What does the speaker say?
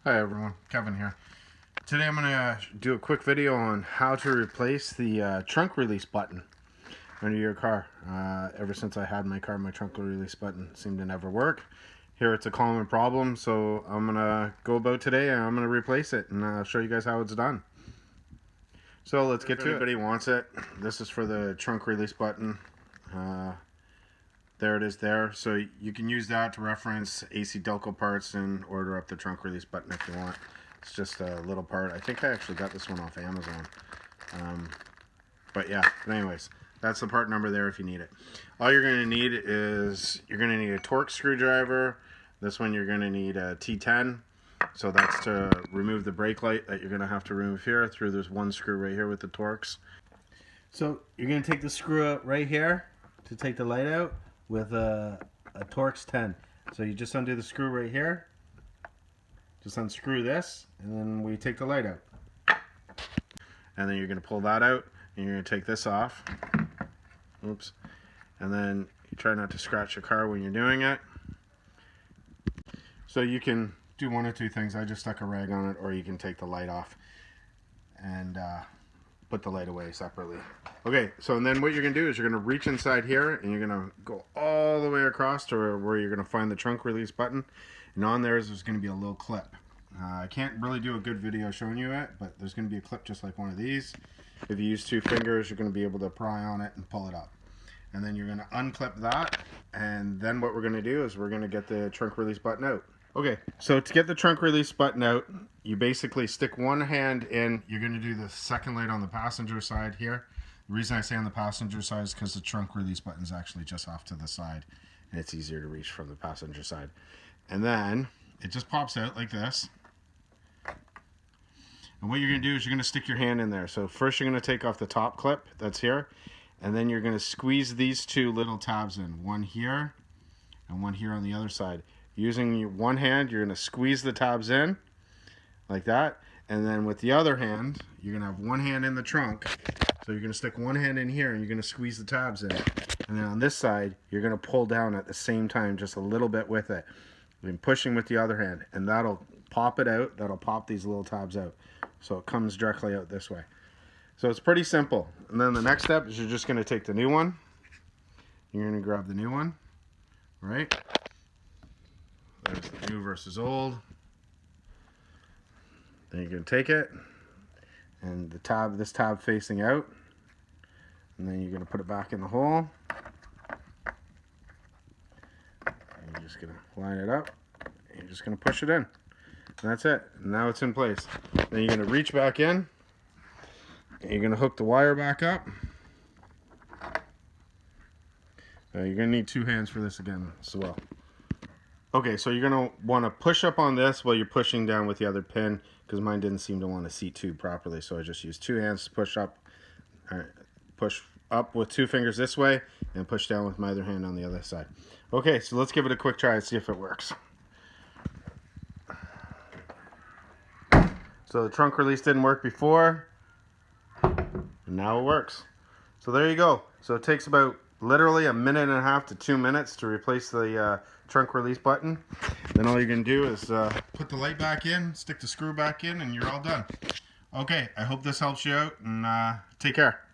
Hi everyone, Kevin here. Today I'm going to do a quick video on how to replace the trunk release button under your car. Ever since I had my car, my trunk release button seemed to never work. Here it's a common problem, so I'm going to go about today and I'm going to replace it and show you guys how it's done. So let's get to it. If anybody wants it, this is for the trunk release button. There it is there. So you can use that to reference AC Delco parts and order up the trunk release button if you want. It's just a little part. I think I actually got this one off Amazon. But anyways, that's the part number there if you need it. All you're going to need is, you're going to need a Torx screwdriver. This one you're going to need a T10. So that's to remove the brake light that you're going to have to remove here through this one screw right here with the Torx. So you're going to take the screw out right here to take the light out with a Torx 10. So you just undo the screw right here, just unscrew this, and then we take the light out. And then you're going to pull that out, and you're going to take this off. Oops. And then you try not to scratch your car when you're doing it. So you can do one or two things. I just stuck a rag on it, or you can take the light off and put the light away separately. Okay, so and then what you're going to do is you're going to reach inside here and you're going to go all the way across to where you're going to find the trunk release button. And on there's going to be a little clip. I can't really do a good video showing you it, but there's going to be a clip just like one of these. If you use two fingers, you're going to be able to pry on it and pull it up. And then you're going to unclip that, and then what we're going to do is we're going to get the trunk release button out. Okay, so to get the trunk release button out, you basically stick one hand in. You're going to do the second light on the passenger side here. The reason I say on the passenger side is because the trunk release button is actually just off to the side, and it's easier to reach from the passenger side. And then it just pops out like this. And what you're going to do is you're going to stick your hand in there. So first you're going to take off the top clip that's here, and then you're going to squeeze these two little tabs in, one here and one here on the other side. Using your one hand, you're going to squeeze the tabs in like that, and then with the other hand, you're going to have one hand in the trunk. So you're going to stick one hand in here and you're going to squeeze the tabs in. And then on this side, you're going to pull down at the same time just a little bit with it. And pushing with the other hand, and that'll pop it out. That'll pop these little tabs out. So it comes directly out this way. So it's pretty simple. And then the next step is you're just going to take the new one. You're going to grab the new one, right? There's the new versus old. Then you're going to take it, and the tab, this tab facing out, and then you're going to put it back in the hole. And you're just going to line it up, and you're just going to push it in. And that's it. And now it's in place. Then you're going to reach back in, and you're going to hook the wire back up. You're going to need two hands for this again as well. Okay, so you're going to want to push up on this while you're pushing down with the other pin, because mine didn't seem to want to seat tube properly, so I just used two hands to push up. All right, push up with two fingers this way, and push down with my other hand on the other side. Okay, so let's give it a quick try and see if it works. So the trunk release didn't work before, and now it works. So there you go. So it takes about literally 1.5 minutes to 2 minutes to replace the trunk release button. Then all you're going to do is put the light back in, stick the screw back in, and you're all done. Okay, I hope this helps you out, and take care.